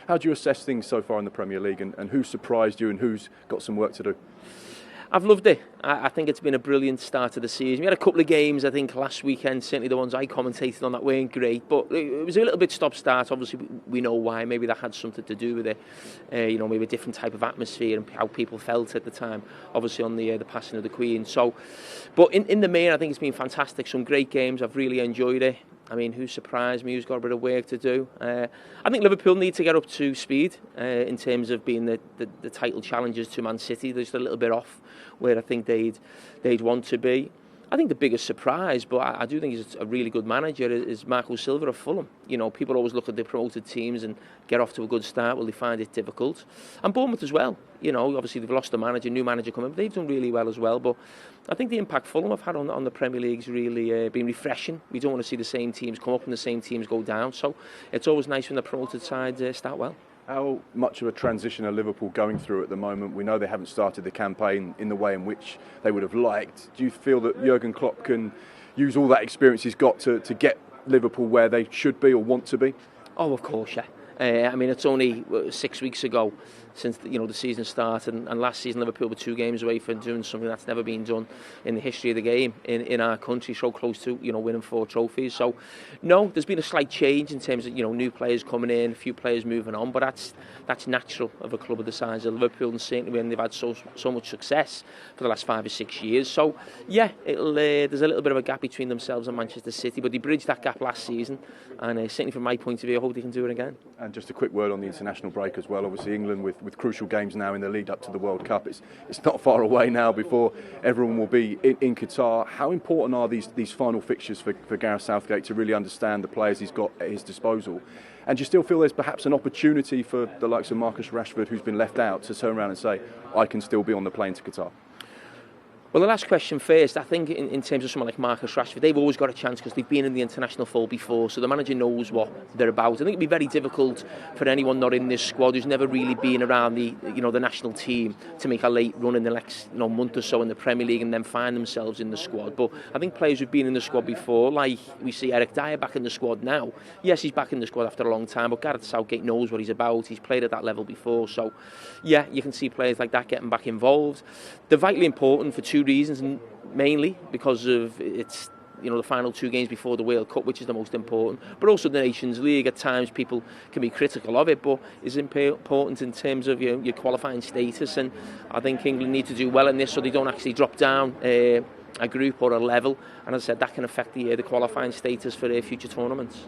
How do you assess things so far in the Premier League, and who surprised you and who's got some work to do? I've loved it. I think it's been a brilliant start to the season. We had a couple of games, I think, last weekend, certainly the ones I commentated on, that weren't great, but it was a little bit stop-start. Obviously, we know why. Maybe that had something to do with it. Maybe a different type of atmosphere and how people felt at the time, obviously on the passing of the Queen. So, but in the main, I think it's been fantastic. Some great games. I've really enjoyed it. I mean, who surprised me? Who's got a bit of work to do? I think Liverpool need to get up to speed in terms of being the title challengers to Man City. They're just a little bit off where I think they'd want to be. I think the biggest surprise, but I do think he's a really good manager, is Marco Silva of Fulham. People always look at the promoted teams and get off to a good start. Well, they find it difficult. And Bournemouth as well. Obviously they've lost the manager, new manager coming, but they've done really well as well. But I think the impact Fulham have had on the Premier League's really been refreshing. We don't want to see the same teams come up and the same teams go down. So it's always nice when the promoted side start well. How much of a transition are Liverpool going through at the moment? We know they haven't started the campaign in the way in which they would have liked. Do you feel that Jurgen Klopp can use all that experience he's got to get Liverpool where they should be or want to be? Oh, of course, yeah. It's only 6 weeks ago since the season started, and last season Liverpool were 2 games away from doing something that's never been done in the history of the game in our country, so close to winning 4 trophies. So no, there's been a slight change in terms of new players coming in, a few players moving on, but that's natural of a club of the size of Liverpool, and certainly when they've had so much success for the last 5 or 6 years. So yeah, there's a little bit of a gap between themselves and Manchester City, but they bridged that gap last season, and certainly from my point of view, I hope they can do it again. And just a quick word on the international break as well. Obviously England with crucial games now in the lead up to the World Cup. It's not far away now before everyone will be in Qatar. How important are these final fixtures for Gareth Southgate to really understand the players he's got at his disposal? And do you still feel there's perhaps an opportunity for the likes of Marcus Rashford, who's been left out, to turn around and say, I can still be on the plane to Qatar? Well, the last question first. I think in terms of someone like Marcus Rashford, they've always got a chance because they've been in the international fold before, so the manager knows what they're about. I think it'd be very difficult for anyone not in this squad who's never really been around the national team to make a late run in the next month or so in the Premier League and then find themselves in the squad. But I think players who've been in the squad before, like we see Eric Dyer back in the squad now. Yes, he's back in the squad after a long time, but Gareth Southgate knows what he's about. He's played at that level before, so yeah, you can see players like that getting back involved. They're vitally important for 2 reasons, and mainly because of it's the final 2 games before the World Cup, which is the most important, but also the Nations League. At times people can be critical of it, but it's important in terms of your qualifying status, and I think England need to do well in this so they don't actually drop down a group or a level, and as I said, that can affect the qualifying status for future tournaments.